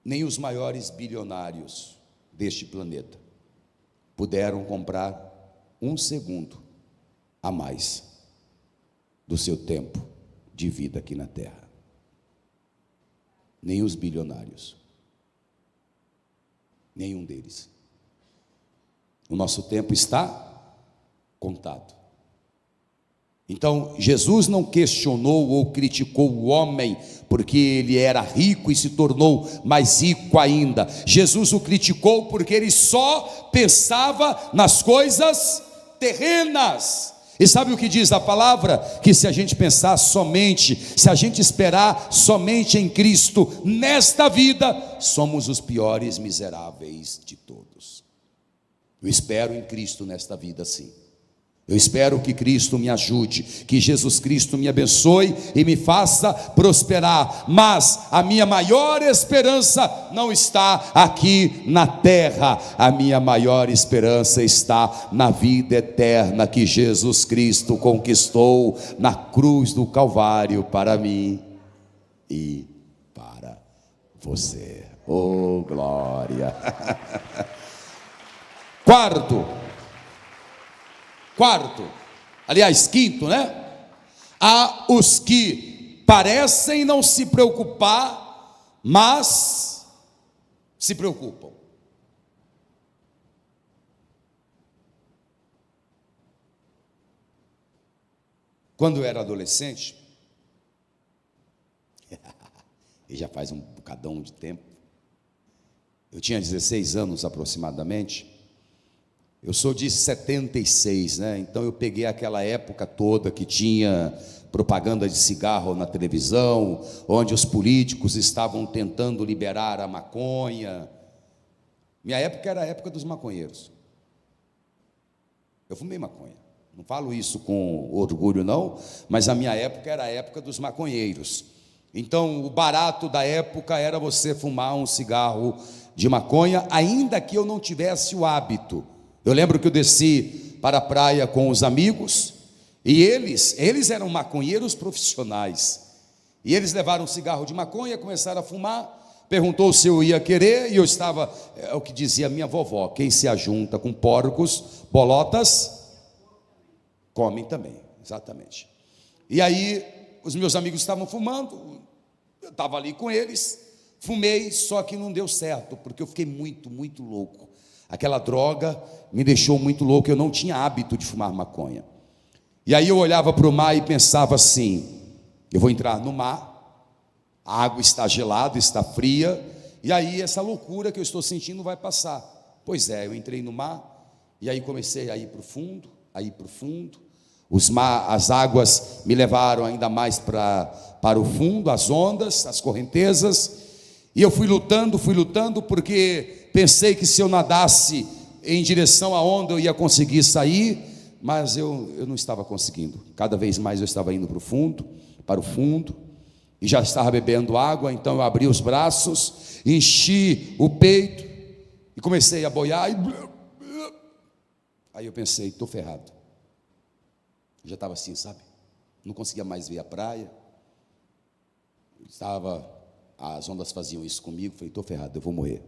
Nem os maiores bilionários deste planeta puderam comprar um segundo a mais do seu tempo de vida aqui na Terra. Nem os bilionários. Nenhum deles. O nosso tempo está contado. Então, Jesus não questionou ou criticou o homem porque ele era rico e se tornou mais rico ainda. Jesus o criticou porque ele só pensava nas coisas terrenas. E sabe o que diz a palavra? Que se a gente pensar somente, se a gente esperar somente em Cristo nesta vida, somos os piores miseráveis de todos. Eu espero em Cristo nesta vida, sim. Eu espero que Cristo me ajude, que Jesus Cristo me abençoe e me faça prosperar, mas a minha maior esperança não está aqui na terra, a minha maior esperança está na vida eterna que Jesus Cristo conquistou na cruz do Calvário para mim e para você. Oh, glória! Quinto, né? Há os que parecem não se preocupar, mas se preocupam. Quando eu era adolescente, e já faz um bocadão de tempo, eu tinha 16 anos aproximadamente. Eu sou de 76, né? Então eu peguei aquela época toda que tinha propaganda de cigarro na televisão, onde os políticos estavam tentando liberar a maconha. Minha época era a época dos maconheiros. Eu fumei maconha. Não falo isso com orgulho não, mas a minha época era a época dos maconheiros. Então o barato da época era você fumar um cigarro de maconha, ainda que eu não tivesse o hábito. Eu lembro que eu desci para a praia com os amigos, e eles eram maconheiros profissionais, e eles levaram um cigarro de maconha, começaram a fumar, perguntou se eu ia querer, e eu estava, é o que dizia minha vovó, quem se ajunta com porcos, bolotas, comem também, exatamente. E aí, os meus amigos estavam fumando, eu estava ali com eles, fumei, só que não deu certo, porque eu fiquei muito, muito louco. Aquela droga me deixou muito louco, eu não tinha hábito de fumar maconha. E aí eu olhava para o mar e pensava assim, eu vou entrar no mar, a água está gelada, está fria, e aí essa loucura que eu estou sentindo vai passar. Pois é, eu entrei no mar, e aí comecei a ir para o fundo, as águas me levaram ainda mais para o fundo, as ondas, as correntezas, e eu fui lutando, porque pensei que se eu nadasse em direção à onda eu ia conseguir sair, mas eu não estava conseguindo. Cada vez mais eu estava indo para o fundo, e já estava bebendo água. Então eu abri os braços, enchi o peito e comecei a boiar. Aí eu pensei, estou ferrado. Eu já estava assim, sabe? Não conseguia mais ver a praia. As ondas faziam isso comigo. Falei, estou ferrado, eu vou morrer.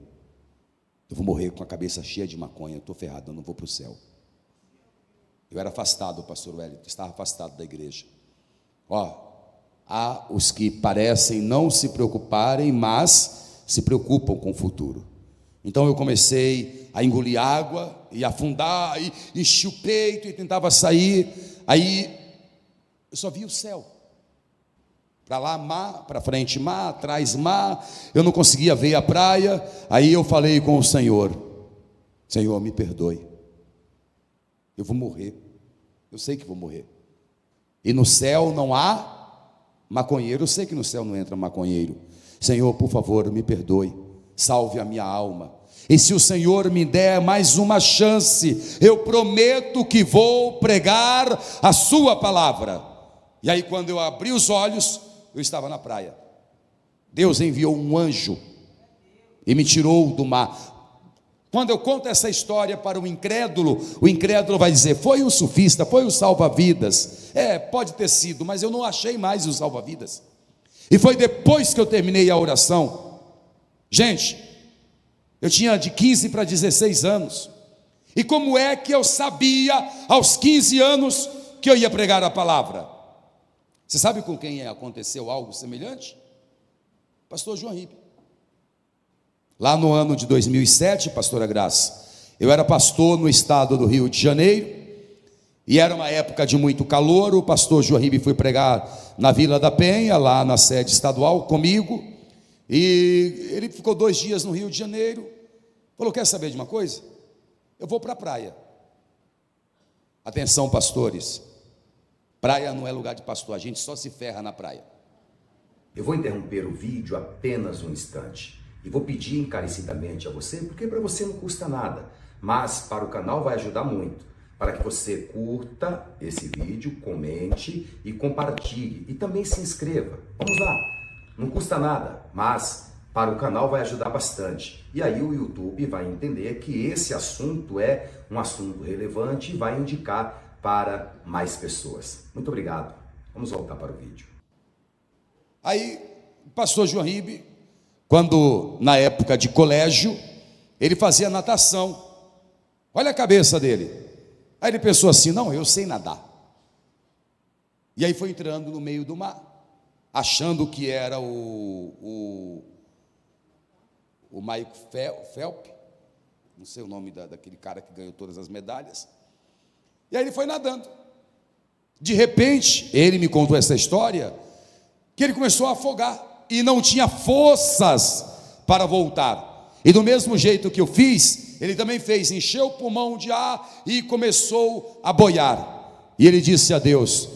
Eu vou morrer com a cabeça cheia de maconha, estou ferrado, eu não vou para o céu. Eu era afastado, pastor Wellington, estava afastado da igreja. Há os que parecem não se preocuparem, mas se preocupam com o futuro. Então eu comecei a engolir água, e afundar, e enchi o peito, e tentava sair. Aí eu só via o céu. Para lá mar, para frente mar, atrás mar, eu não conseguia ver a praia. Aí eu falei com o Senhor, Senhor, me perdoe, eu vou morrer, eu sei que vou morrer, e no céu não há maconheiro, eu sei que no céu não entra maconheiro. Senhor, por favor, me perdoe, salve a minha alma, e se o Senhor me der mais uma chance, eu prometo que vou pregar a sua palavra. E aí quando eu abri os olhos, eu estava na praia. Deus enviou um anjo e me tirou do mar. Quando eu conto essa história para o incrédulo vai dizer, foi o surfista, foi o salva-vidas. Pode ter sido, mas eu não achei mais o salva-vidas. E foi depois que eu terminei a oração, Gente, eu tinha de 15 para 16 anos. E como é que eu sabia aos 15 anos que eu ia pregar a palavra? Você sabe com quem aconteceu algo semelhante? Pastor João Ribe. Lá no ano de 2007, pastora Graça, eu era pastor no estado do Rio de Janeiro, e era uma época de muito calor. O pastor João Ribe foi pregar na Vila da Penha, lá na sede estadual, comigo, e ele ficou 2 dias no Rio de Janeiro. Falou: quer saber de uma coisa? Eu vou para a praia. Atenção, pastores, praia não é lugar de pastor, a gente só se ferra na praia. Eu vou interromper o vídeo apenas um instante e vou pedir encarecidamente a você, porque para você não custa nada, mas para o canal vai ajudar muito, para que você curta esse vídeo, comente e compartilhe, e também se inscreva. Vamos lá, não custa nada, mas para o canal vai ajudar bastante. E aí o YouTube vai entender que esse assunto é um assunto relevante e vai indicar para mais pessoas. Muito obrigado. Vamos voltar para o vídeo. Aí, o pastor João Ribe, quando na época de colégio, ele fazia natação. Olha a cabeça dele. Aí ele pensou assim: não, eu sei nadar. E aí foi entrando no meio do mar, achando que era o Michael Phelps, não sei o nome daquele cara que ganhou todas as medalhas. E aí ele foi nadando. De repente, ele me contou essa história, que ele começou a afogar e não tinha forças para voltar. E do mesmo jeito que eu fiz, ele também fez, encheu o pulmão de ar e começou a boiar. E ele disse a Deus: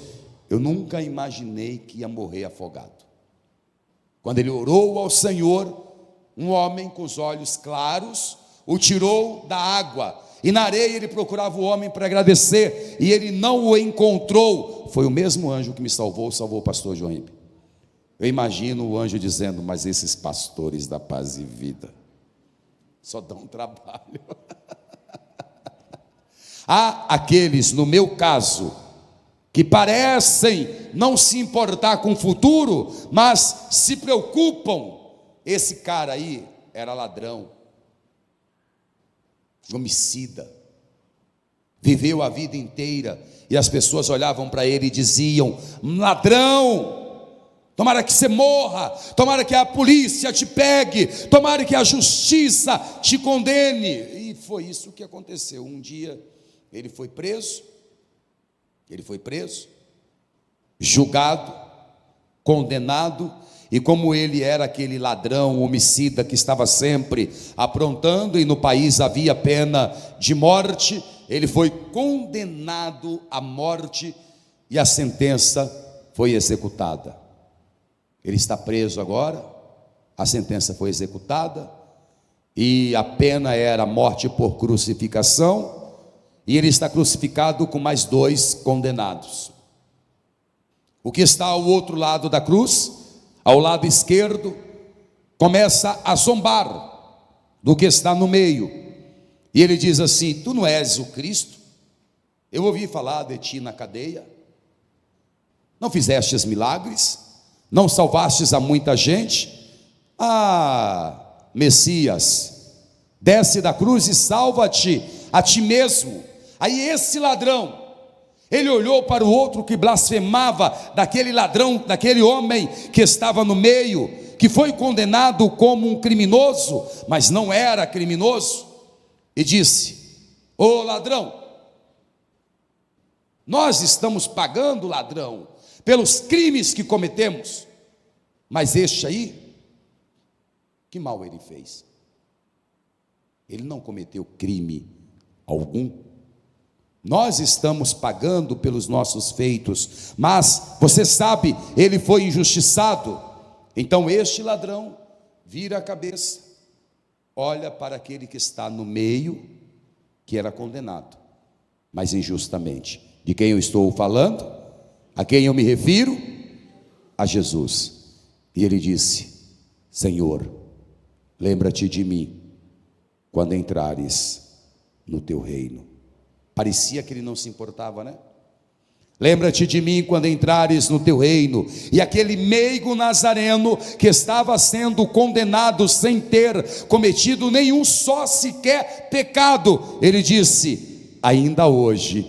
eu nunca imaginei que ia morrer afogado. Quando ele orou ao Senhor, um homem com os olhos claros o tirou da água, e na areia ele procurava o homem para agradecer, e ele não o encontrou. Foi o mesmo anjo que me salvou o pastor João Ribe. Eu imagino o anjo dizendo: mas esses pastores da Paz e Vida só dão trabalho. Há aqueles, no meu caso, que parecem não se importar com o futuro, mas se preocupam. Esse cara aí era ladrão, homicida, viveu a vida inteira, e as pessoas olhavam para ele e diziam: ladrão, tomara que você morra, tomara que a polícia te pegue, tomara que a justiça te condene. E foi isso que aconteceu. Um dia ele foi preso, julgado, condenado, e como ele era aquele ladrão homicida que estava sempre aprontando, e no país havia pena de morte, ele foi condenado à morte e a sentença foi executada. Ele está preso agora, a sentença foi executada, e a pena era morte por crucificação, e ele está crucificado com mais 2 condenados. O que está ao outro lado da cruz, ao lado esquerdo, começa a zombar do que está no meio, e ele diz assim: tu não és o Cristo? Eu ouvi falar de ti na cadeia, não fizestes milagres, não salvastes a muita gente. Messias, desce da cruz e salva-te a ti mesmo. Aí esse ladrão, ele olhou para o outro que blasfemava, daquele ladrão, daquele homem que estava no meio, que foi condenado como um criminoso, mas não era criminoso, e disse: ô ladrão, nós estamos pagando, ladrão, pelos crimes que cometemos, mas este aí, que mal ele fez? Ele não cometeu crime algum. Nós estamos pagando pelos nossos feitos, mas você sabe, ele foi injustiçado. Então este ladrão vira a cabeça, olha para aquele que está no meio, que era condenado, mas injustamente. De quem eu estou falando? A quem eu me refiro? A Jesus. E ele disse: Senhor, lembra-te de mim quando entrares no teu reino. Parecia que ele não se importava, né? Lembra-te de mim quando entrares no teu reino. E aquele meigo nazareno que estava sendo condenado sem ter cometido nenhum só sequer pecado, ele disse: ainda hoje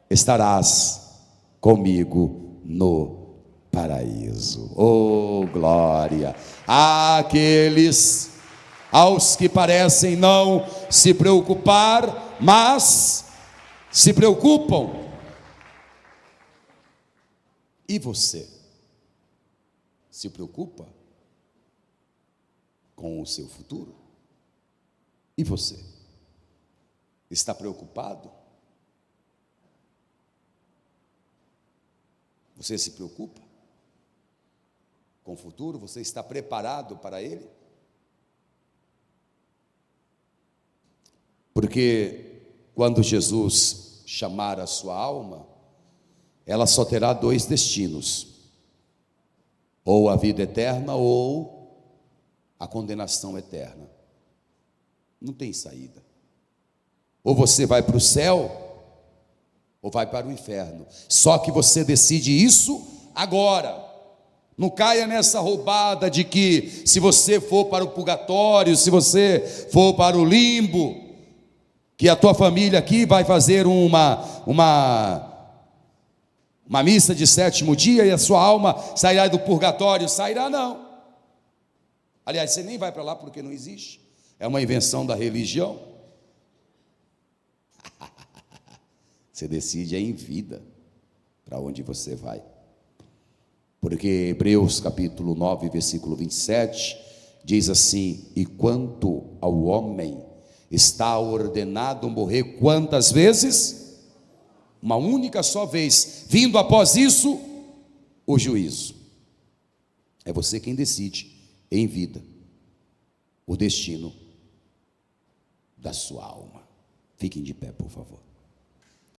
estarás comigo no paraíso. Oh, glória! Àqueles aos que parecem não se preocupar, mas se preocupam. E você se preocupa com o seu futuro? E você está preocupado? Você se preocupa com o futuro? Você está preparado para ele? Porque quando Jesus chamar a sua alma, ela só terá dois destinos: ou a vida eterna ou a condenação eterna. Não tem saída. Ou você vai para o céu ou vai para o inferno. Só que você decide isso agora. Não caia nessa roubada de que se você for para o purgatório, se você for para o limbo, que a tua família aqui vai fazer uma missa de sétimo dia e a sua alma sairá do purgatório. Sairá não. Aliás, você nem vai para lá porque não existe. É uma invenção da religião. Você decide em vida para onde você vai. Porque Hebreus capítulo 9, versículo 27, diz assim: e quanto ao homem está ordenado morrer quantas vezes? Uma única só vez, vindo após isso o juízo. É você quem decide em vida o destino da sua alma. Fiquem de pé, por favor.